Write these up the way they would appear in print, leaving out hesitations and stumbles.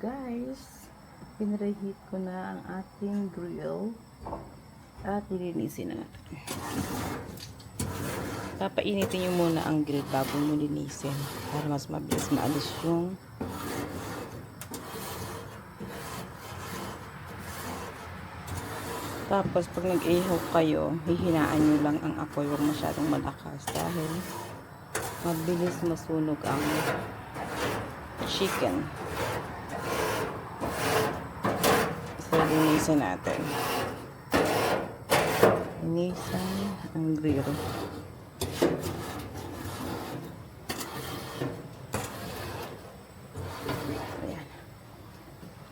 guys, pinreheat ko na ang ating grill at lilinisin na natin. Papainitin nyo muna ang grill bago mo linisin para mas mabilis maalis yung tapos pag nag-ihaw kayo, hihinaan nyo lang ang apoy, huwag masyadong malakas dahil mabilis masunog ang chicken. So, linisan natin. Linisan ang grill. Ayan.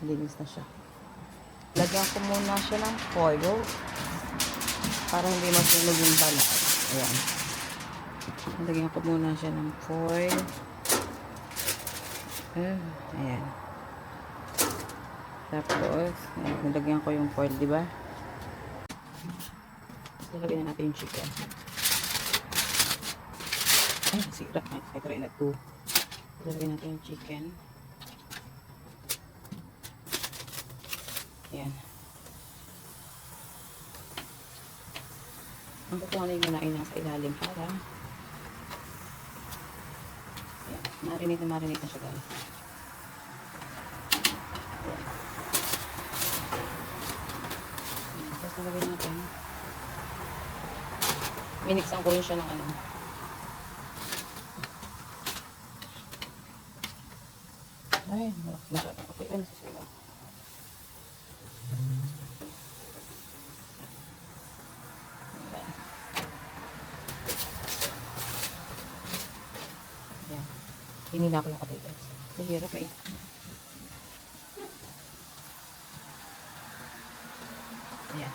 Linis na siya. Lagyan ko muna siya ng foil para hindi masunog yung balat. Ayan. Lagyan ko muna siya ng foil. Ayan. Tapos, nilagyan ko yung foil, di ba? Lagyan na natin yung chicken. Ay, sira. Ay, try na to. Lagyan natin yung chicken. Ayan. Ang kukuhanin mo na ay nasa ilalim para ayan. Marinate na siya, guys. Ayan. Tapos nalagyan natin. Minixan ko rin siya ng ano. Ay, masyadong okay. Ano sa sila? Hinila ko yung kabay, guys. Mahirap eh. Ayan.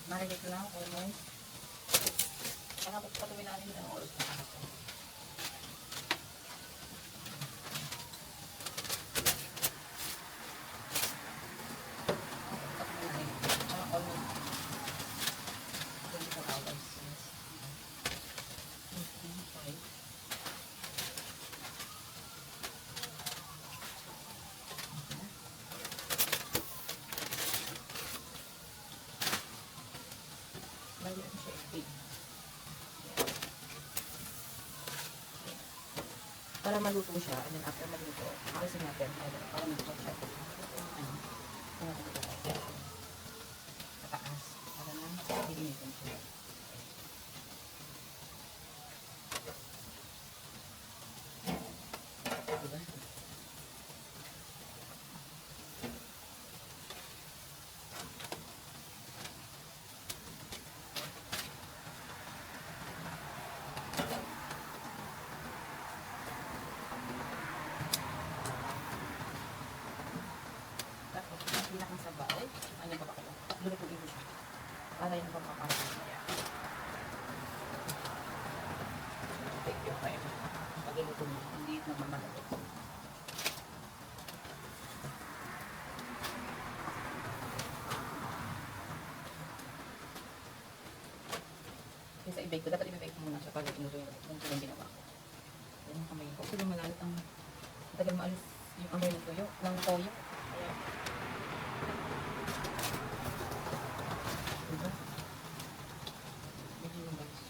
Marinig ko lang ako, guys. Pakapag patuloy natin ng oras na. Para maluto siya, and then after maluto, alisin natin, para maluto siya. Sa taas, para na ilinitin siya. Diba? Pinakang sabaw, ano ba ako? Lulutuin ko siya. Para yung pagkakaroon niya. Take your time. Pag-iluto mo, hindi ito mamalagot. Kasi i-bake ko, dapat i-bake ko muna siya para inuto yung ginawa ko. Yan ang kamay ko. Kasi malalit ang tagal maalis yung amoy ng tuyo, ng toyo. Kaya, diba? Medyo yung guys.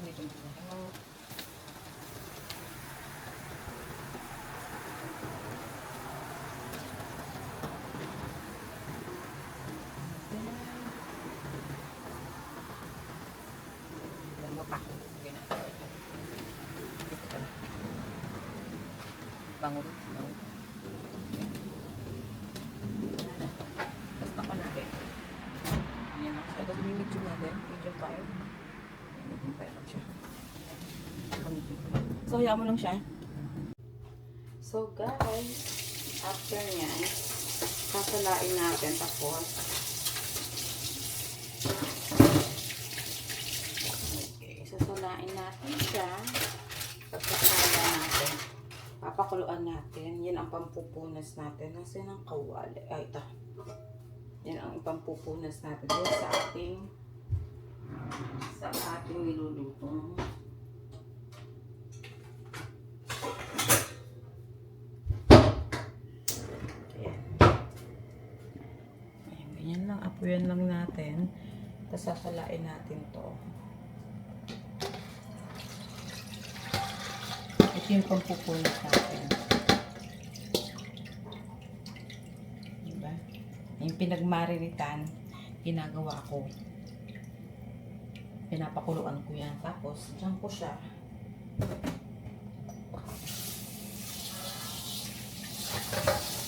Medyo yung guys. Bango rin. Basta pa natin. Ayan ako siya. Tapos medium natin. Medium fire. Medium fire lang siya. So, hayaan mo lang siya. So, guys, after nyan, sasalain natin. Tapos, okay, sasalain natin siya. Pagkasala natin. Papakuluan natin. Yan ang pampupunas natin. Nasaan ang kawali? Ay, ito. Yan ang pampupunas natin sa ating niluluto. Kuyan lang natin. Tapos sasalain natin to. Ito yung pampupunas natin. Diba? Yung pinagmariritan, ginagawa ko. Pinapakuluan ko yan. Tapos, dyan ko siya.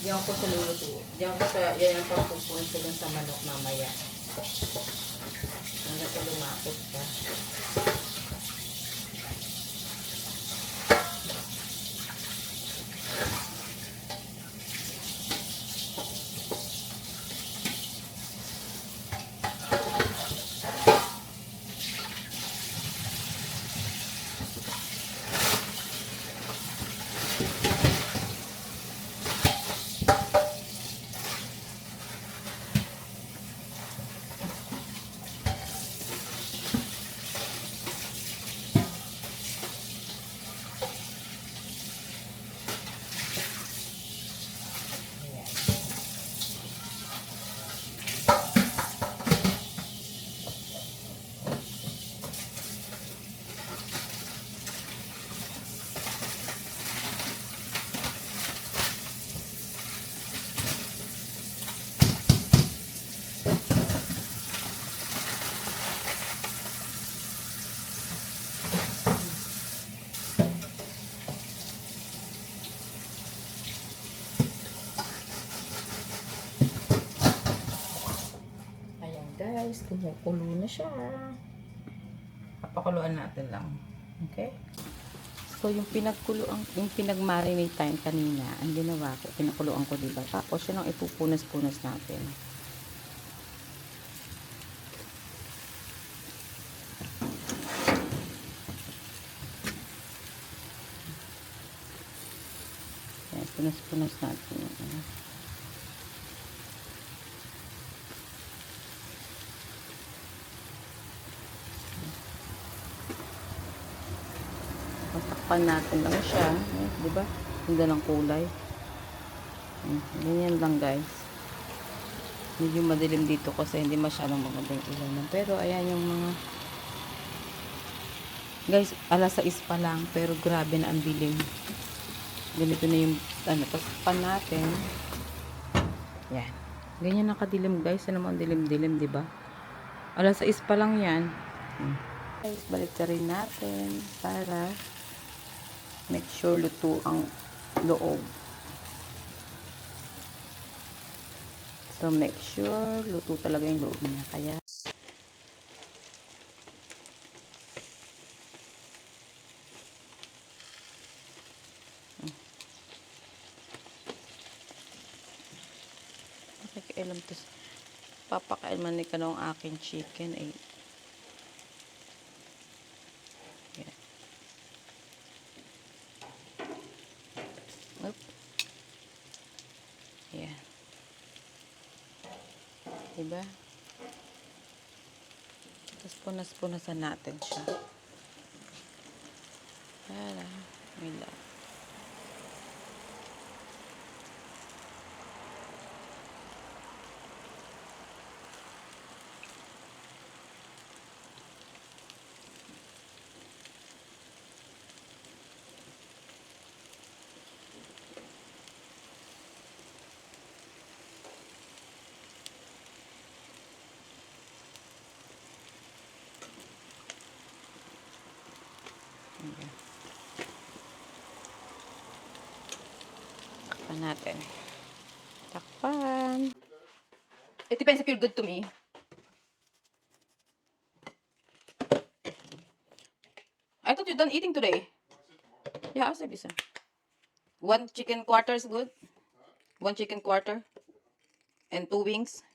Diyan ko sa luluto. Diyan ko sa, yan ang pampupunas ko dun sa manok mamaya. Hanggang sa lumapot ka. Guys, kumukulo na siya. Papakuluan natin lang. Okay? So, yung pinag-marinate time kanina, ang ginawa ko, pinakuluan ko, diba? Tapos, yun ang ipupunas-punas natin. Yan, punas-punas natin. Matakpan natin lang siya. Di ba? Ganda ng kulay. Ganyan lang guys. Medyo madilim dito kasi hindi masyadong magandang ilaw. Pero ayan yung mga guys, alas 6 pa lang. Pero grabe na ang dilim. Ganito na yung taspan natin. Yan. Ganyan nakadilim guys. Ano naman dilim-dilim, di ba? Alas 6 pa lang yan. Guys, balik na rin natin para make sure luto ang loob. So, make sure luto talaga yung loob niya. Kaya, nakikialam to. Papakailman ni ka ng aking chicken. Eh. Yeah. Oop. Yeah. Diba? Tapos punas-punasan natin siya. Para, may lang. Takpan natin. Takpan. It depends if you're good to me. I thought you're done eating today. Yeah, I'll say this. One chicken quarter is good. One chicken quarter. And 2 wings.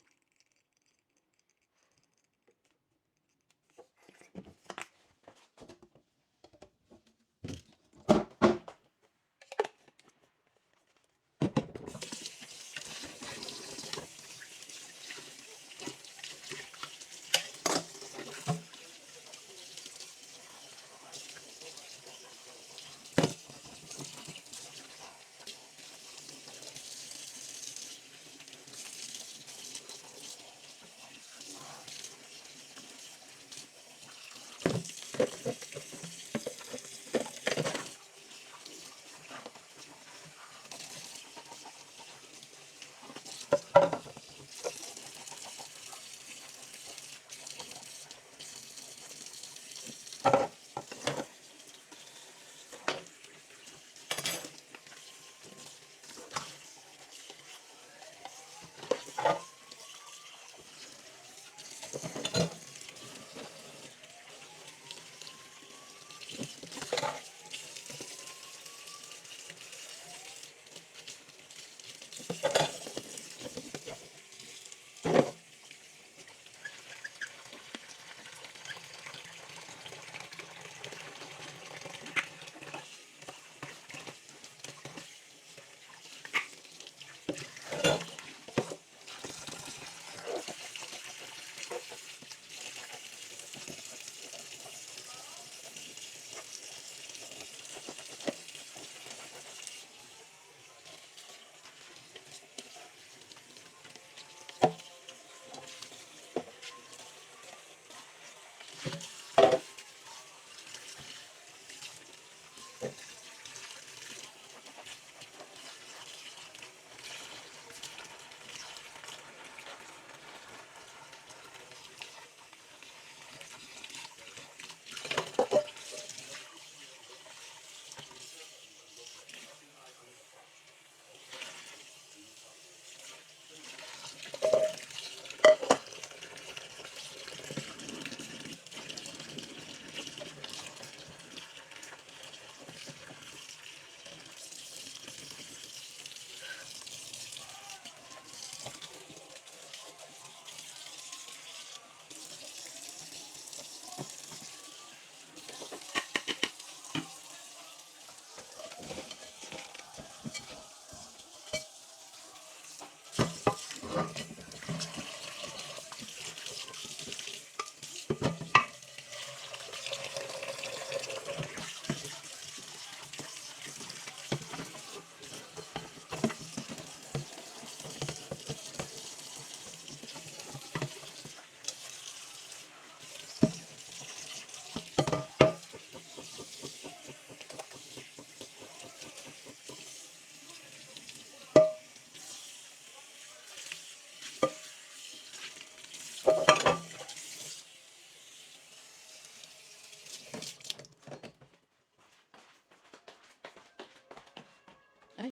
Ay,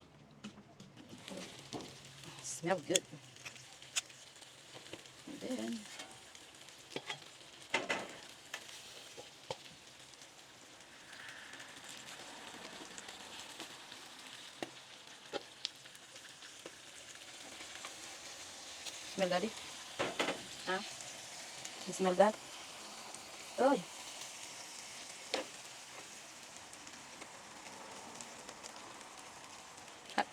smell good. And then, smell daddy? Huh? You smell that? Oh, hot.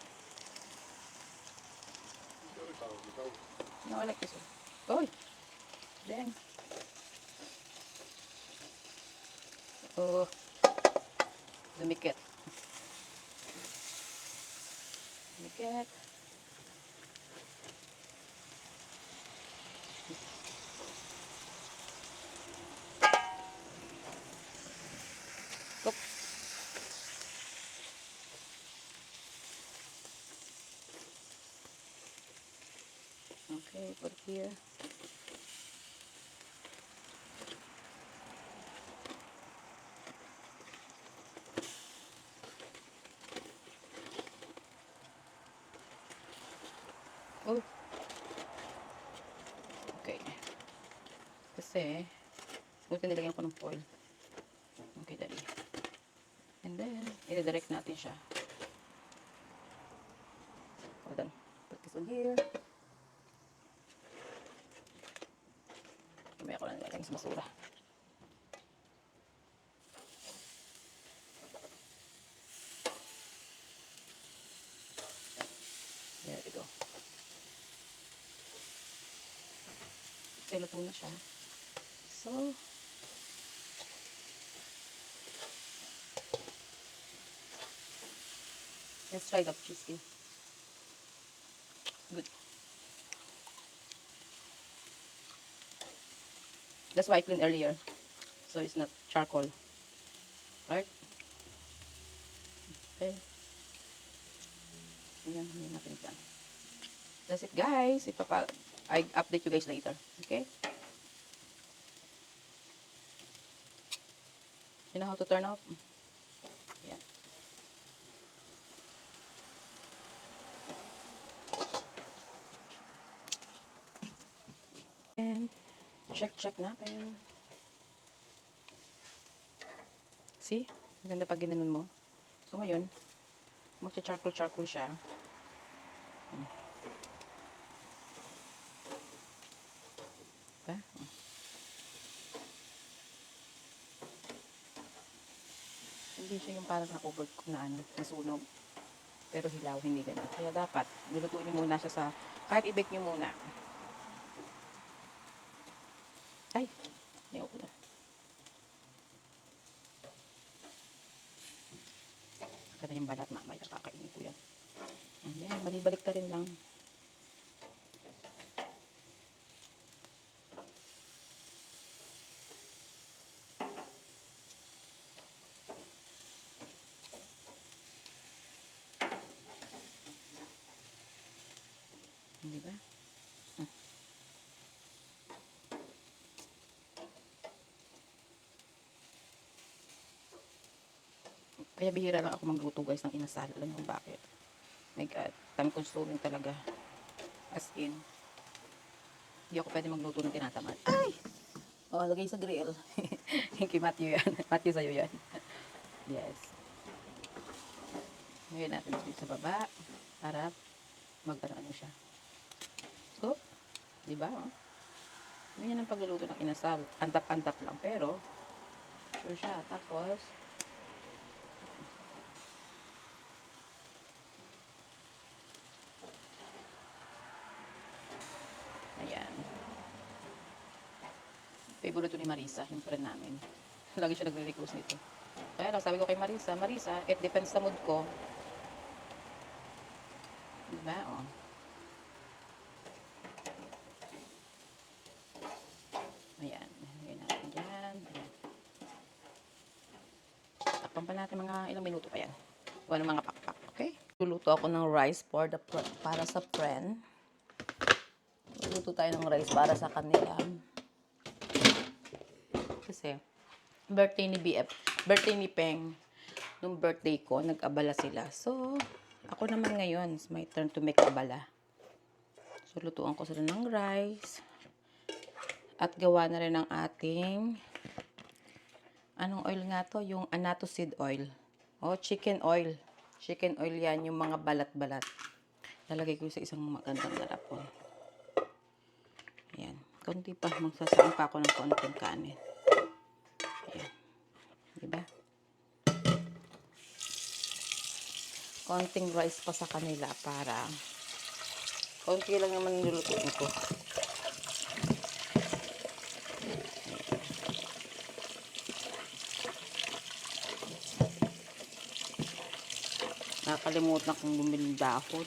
No, I like this one. Oh, dang. Oh, lumikit. Lumikit. Cook. Okay, put it here. Oh, okay. Kasi, buti nilagyan ko ng foil. Okay, dali. And then, i-direct natin siya. Hold on. Put this on here. Mamaya ko lang nilagay sa basura. There we go. Okay, luto na siya. So, let's try the cheesecake. Good. That's why I cleaned earlier. So it's not charred. charcoal. Right? Okay. Ayan, hindi natin dyan. That's it, guys. I update you guys later. Okay? You know how to turn off? Ayan. And check natin. See? Maganda pag ginanon mo. So, ngayon, magcha-charcoal siya. Diba? Hindi siya yung parang na-covered na ano, nasunog. Pero hilaw, hindi ganun. Kaya dapat, nilutuin nyo muna siya sa, kahit i-bake nyo muna. Ay, ayoko na. Kada yung balat, mamaya kakainin ko yan. Ayan, balibalik ka rin lang. Hindi ba? Kaya bihira lang ako magluto guys ng inasal. Alam mo bakit? My God, time consuming talaga. As in, hindi ako pwede magluto ng tinatamad. Ay! Oh, lagay sa grill. Kay Matthew yan. Matthew sa'yo yan. Yes. Ngayon natin dito sa baba para mag-ano siya. So, di ba? Oh? Ganyan ang pagluluto ng inasal. Antap-antap lang. Pero, sure siya. Tapos, ayan. Favorite ni Marisa, yung friend namin. Lagi siya nagre-request nito. Kaya lang, sabi ko kay Marisa, Marisa, it depends sa mood ko. Diba? Oh. Ayan. Ayan natin dyan. Takpan pa natin mga ilang minuto pa yan. Wala mga pakpak. Okay? Luluto ako ng rice para sa friend. Luluto tayo ng rice para sa kanila. Kasi, birthday ni Peng, nung birthday ko, nag-abala sila. So, ako naman ngayon, it's my turn to make abala. So, lutuan ko sila ng rice. At gawa na rin ng ating, anong oil nga to? Yung annatto seed oil. O, chicken oil. Chicken oil yan, yung mga balat-balat. Lalagay ko sa isang magandang garapon. Ayan. Konti pa. Magsasain pa ako ng konting kanin. Ayan. Diba? Konting rice pa sa kanila para konti lang naman nilulutuin ko. Nakakalimutan kong bumili ng dahon.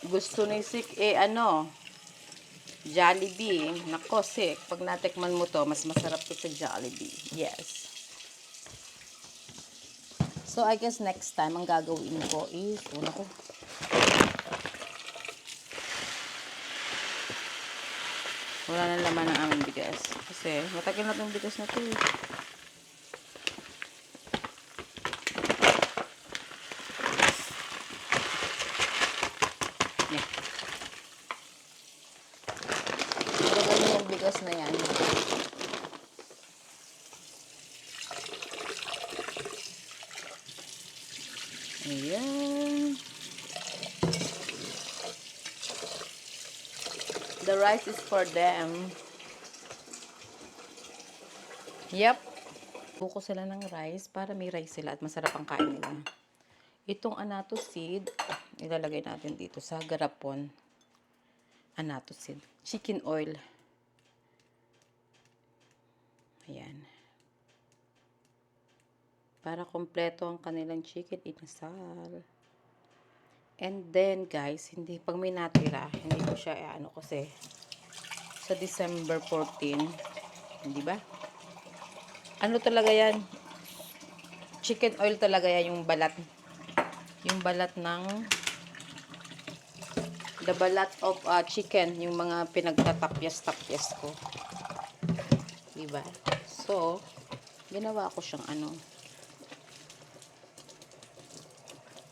Gusto ni Sik, Jollibee. Nako, Sik, pag natikman mo to, mas masarap to sa Jollibee. Yes. So, I guess next time, ang gagawin ko is, nako. Wala na laman ng aming bigas. Kasi, matagal na itong bigas na to. Yeah. Gagawin yung bigas na yan. Ayan. The rice is for them. Yep. Buko sila ng rice para may rice sila at masarap ang kain nila. Itong annatto seed, ilalagay natin dito sa garapon. Annatto seed. Chicken oil. Ayan. Para kompleto ang kanilang chicken inasal. And then, guys, hindi, pag may natira, hindi ko siya, ano, kasi, sa December 14, hindi ba? Ano talaga yan? Chicken oil talaga yan, yung balat. Yung balat ng, the balat of chicken, yung mga pinagtatapyas-tapyas ko. Diba? So, ginawa ko siyang ano.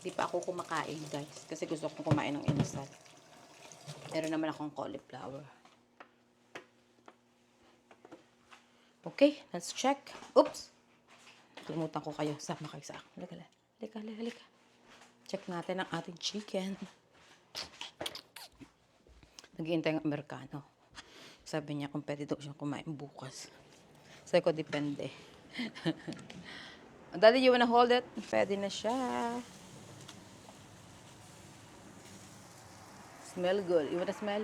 Di pa ako kumakain, guys. Kasi gusto kong kumain ng inasal. Meron naman akong cauliflower. Okay, let's check. Oops! Tumutan ko kayo. Sama kayo sa akin. Halika. Check natin ang ating chicken. Naghihintay ang Amerikano. Sabi niya kung pwede daw siyang kumain bukas. Sabi ko, depende. Daddy, you wanna hold it? Pwede na siya. Smell good. You wanna smell?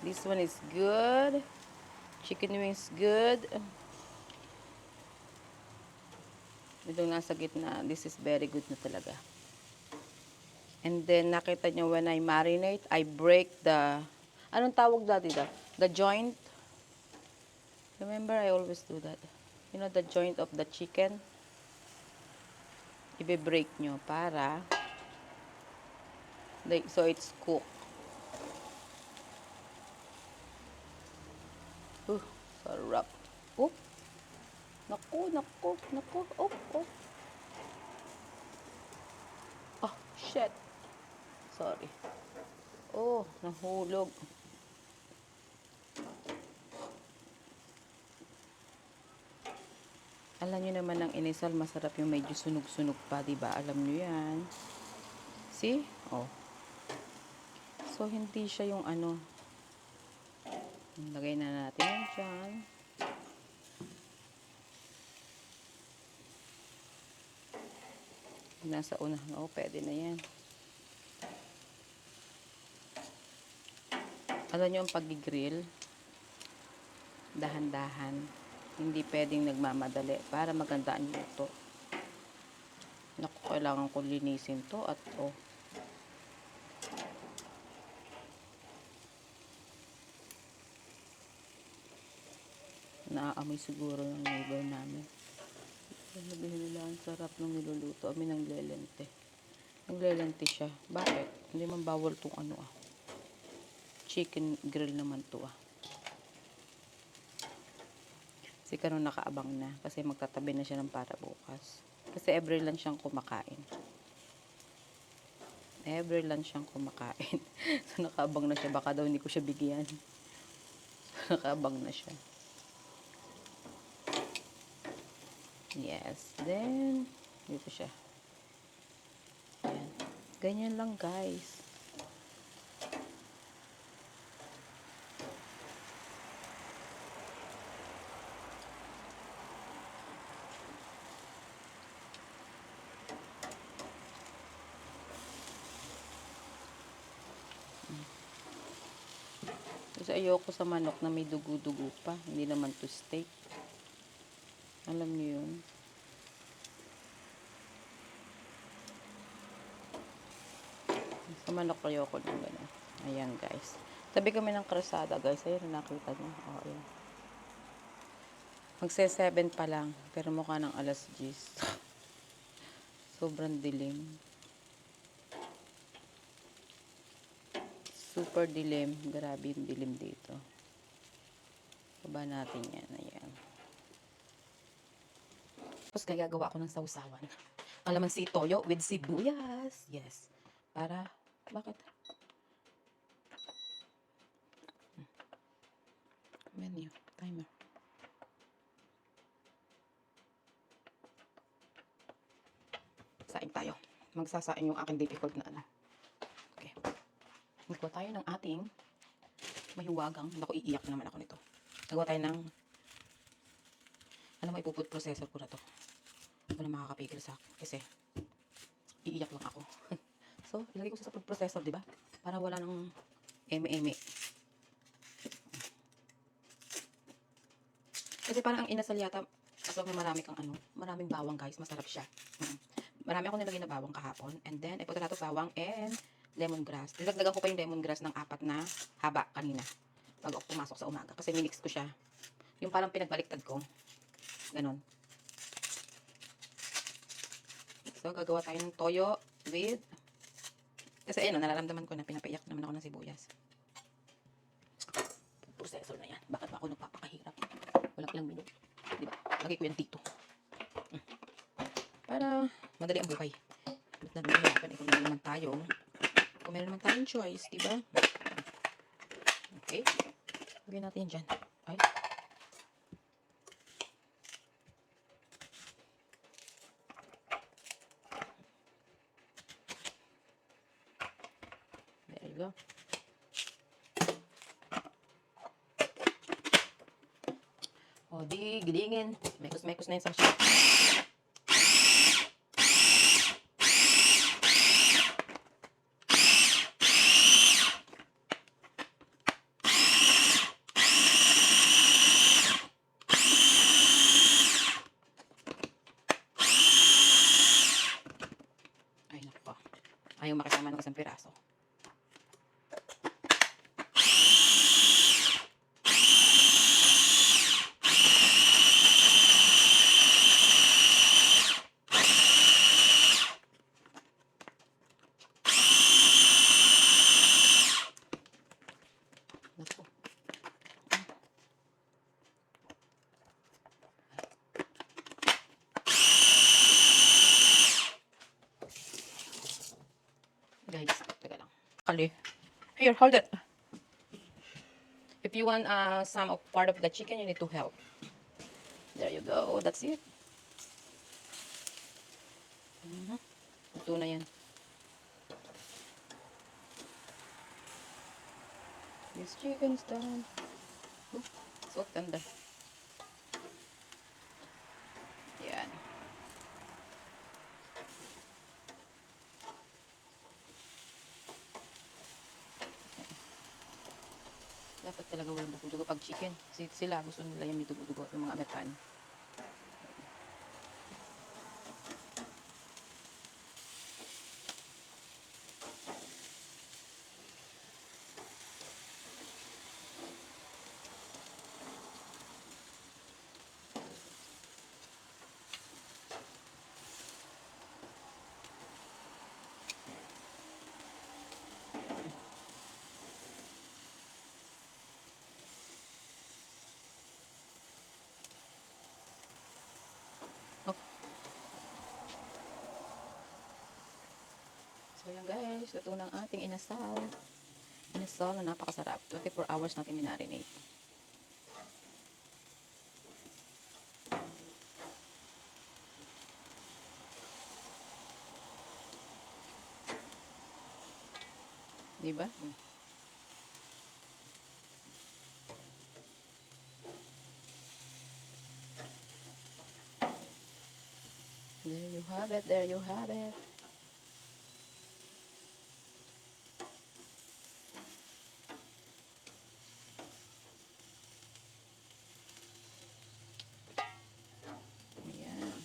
This one is good. Chicken wings good. Itong nasa gitna, this is very good na talaga. And then, nakita nyo when I marinate, I break the, anong tawag dati da? The joint. Remember, I always do that. You know, the joint of the chicken. Ibe-break nyo para, so it's cooked. Sarap. Oh. Naku. Oh. Oh, shit. Sorry. Oh, nahulog. Alam nyo naman ng inisal, masarap yung medyo sunog-sunog pa, diba? Alam nyo yan. See? Oh. So, hindi siya yung ano. Lagay na natin yan dyan. Nasa unahan. Oh, pwede na yan. Alam nyo ang pag-grill, dahan-dahan. Hindi pwedeng nagmamadali para maganda ang luto. Naku, kailangan ko linisin to at oh. Naaamoy siguro ng neighbor namin. Sabihin nila, ang sarap ng niluluto. Amin ng lelente. Naglelente siya. Bakit? Hindi man bawal tong ano ah. Chicken grill naman to ah. Kasi karon nakaabang na. Kasi magtatabi na siya ng para bukas. Kasi every lunch siyang kumakain. So nakaabang na siya. Baka daw hindi ko siya bigyan. So nakaabang na siya. Yes. Then, dito siya. Ayan. Ganyan lang, guys. Kasi ayoko sa manok na may dugo-dugo pa. Hindi naman to steak. Alam niyo yun. Sa manok ayoko ng gano'n. Ayan, guys. Tabi kami ng krasada, guys. Ayun, nakita niyo. Oh, ayan. Magse-7 pa lang. Pero mukha ng alas 10. Sobrang dilim. Super dilim. Grabe yung dilim dito. Baba natin yan. Ayan. Tapos gagawa ako ng sausawan. Kalamansi toyo with sibuyas. Yes. Para, bakit? Menu. Timer. Saing tayo. Magsasaing yung aking difficult na ano. Okay. Nagawa tayo ng ating mahiwagang. Naku, iiyak naman ako nito. Nagawa tayo ng alam mo, ipuput processor ko na to. Wala makakapigil sa akin. Kasi, iiyak lang ako. So, ilagay ko sa food processor, di ba? Para wala nang eme-eme. Kasi parang ang inasal yata, as long na marami kang ano, maraming bawang, guys, masarap siya. Marami akong nilagay na bawang kahapon. And then, ay potato bawang and lemongrass. Nilagdagan ko pa yung lemongrass ng 4 na haba kanina. Bago ako pumasok sa umaga. Kasi minix ko siya. Yung parang pinagbaliktad ko. Ganon. So, gagawa tayo ng toyo with... Kasi ayun, nararamdaman ko na pinapaiyak naman ako ng sibuyas. Processor na yan. Bakit ba ako nagpapakahirap? Walang ilang minuto. Diba? Lagay ko yan dito. Para madali ang buhay. Ba't natin mahirapan kung meron naman tayong choice, diba? Okay. Lagyan natin yan dyan. Ay. There you go. O, di, gilingin. Mekos-mekos na yung sasya. Ay, naku. Ayaw makasama ng isang piraso. Naku. Guys, teka lang. Kali. Here, hold it. If you want some of part of the chicken, you need to help. There you go. That's it. Ito na yan. This chicken's done. So tender. Yan. Dapat talaga walang dugo-dugo pag chicken. Sila gusto nila yung may dugo-dugo, yung mga Amerikano. Oh. So yan guys, luto ng ating inasal. Inasal na napakasarap. 24 hours natin minarinate. Diba? There you have it, there you have it. Ayan.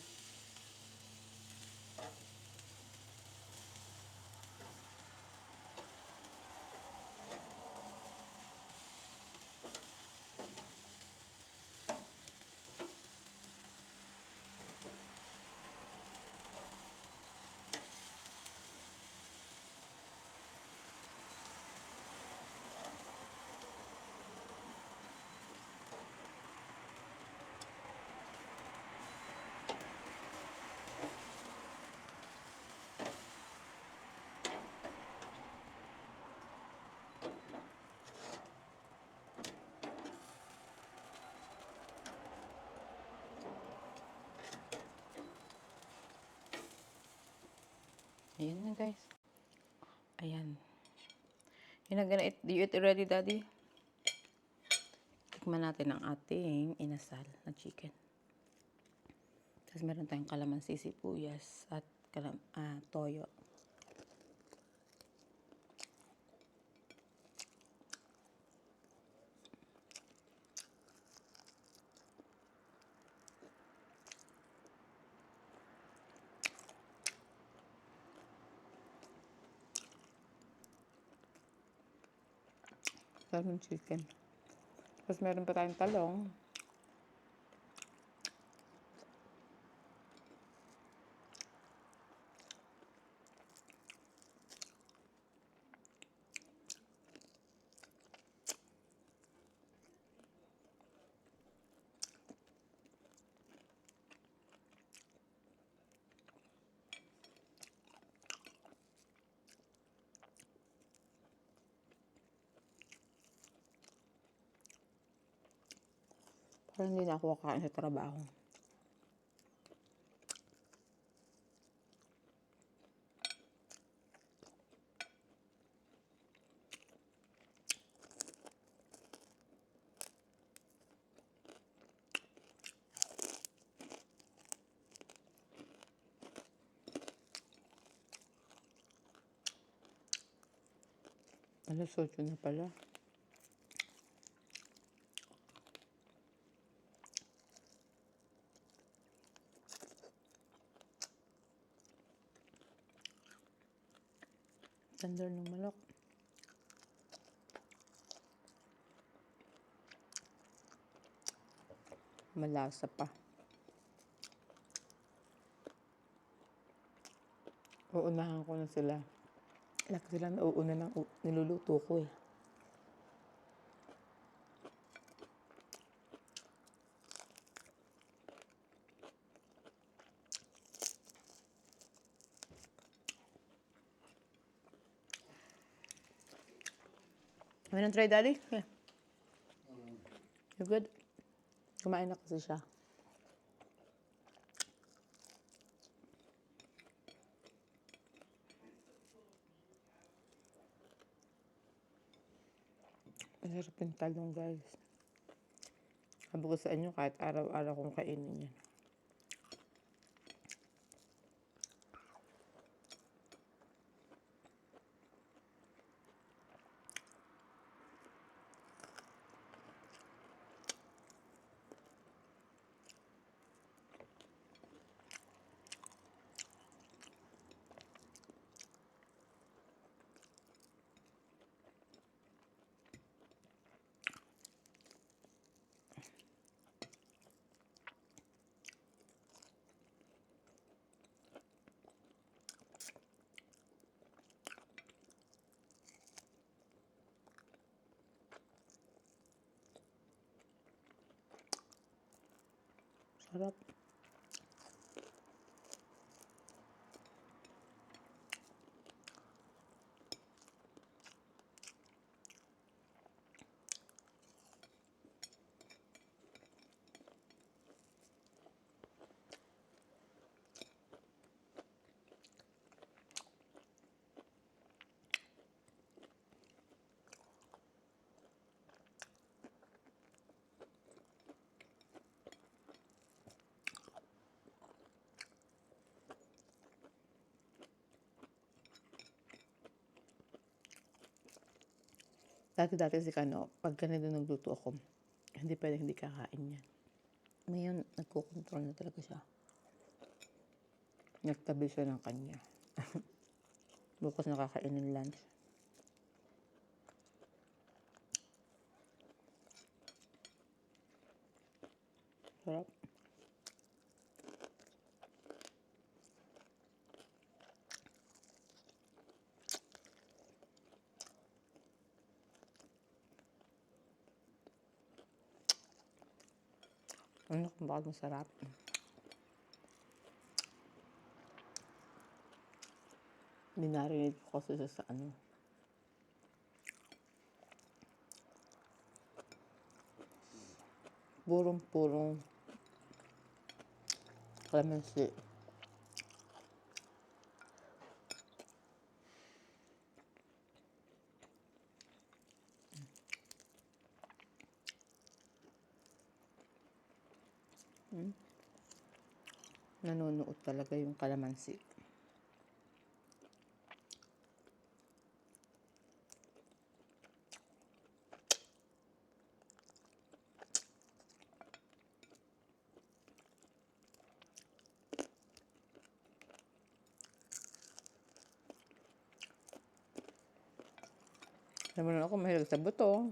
Ayan na guys. Ayan. You're not gonna eat, do you eat already, Daddy? Tikman natin ang ating inasal na chicken. Tapos meron tayong kalamansi, sibuyas, at toyo. Meron chicken. Tapos meron pa tayong talong. Parang hindi na ako kakain sa trabaho. Alas 8 na pala. Tender ng manok. Malasa pa. Uunahan ko na sila. Laki sila na uuna ng niluluto ko eh. Wanna try, Daddy? Yeah. You good? Kumain na kasi siya. Masarap yung talong, guys. Sabi ko sa inyo, kahit araw-araw kong kainin yan. Sarap. Dati-dati si Kano, pag ganito nagluto ako, hindi pwedeng hindi kakain yan. Ngayon, nagkocontrol na talaga siya. Nagtabi siya ng kanya. Bukas nakakain ng lunch. Sarap. Ano kung bakit masarap? Hindi narinig ko kasi sa ano. Purong-purong clemency. Nanunuot talaga yung kalamansi. Naman ako mahilig sa buto.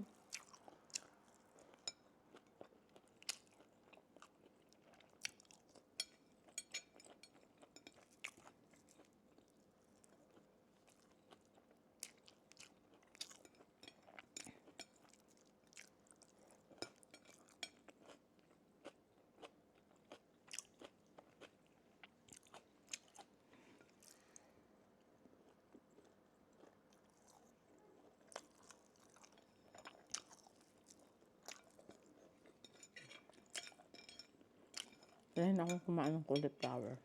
Dahil akong kumain ng cauliflower.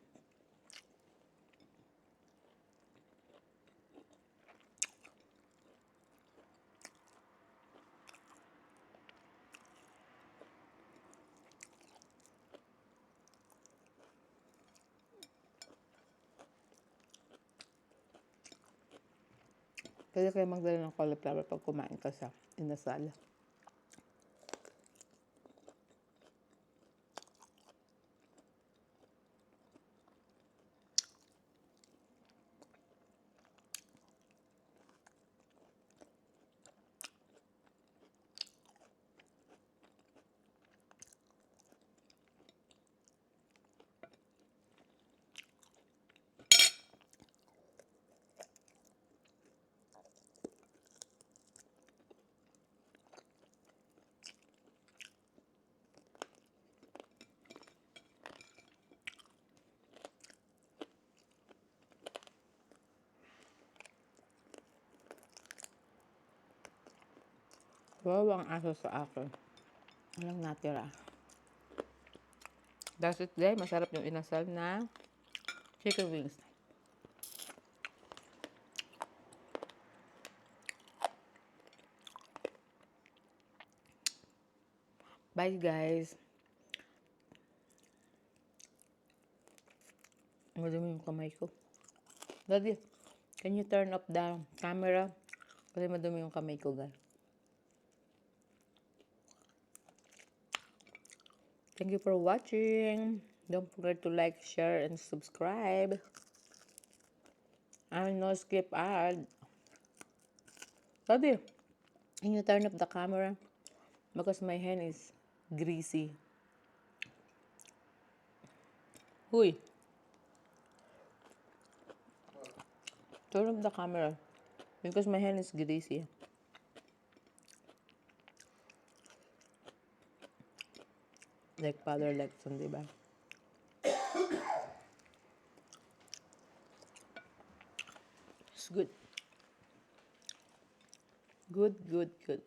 Pwede kayo magdala ng cauliflower pag kumain ka sa inasal. Wow, ang aso sa akin. Walang natira. That's it, guys. Masarap yung inasal na chicken wings. Bye, guys. Madumi yung kamay ko. Daddy, can you turn off the camera? Kasi madumi yung kamay ko, guys. Thank you for watching. Don't forget to like, share, and subscribe. I no skip ad. Daddy, can you turn off the camera? Because my hand is greasy. Huy. Turn off the camera. Because my hand is greasy. Like father, like son, diba? It's good. Good, good, good.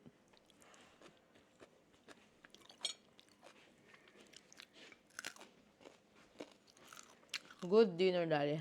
Good dinner, Daddy.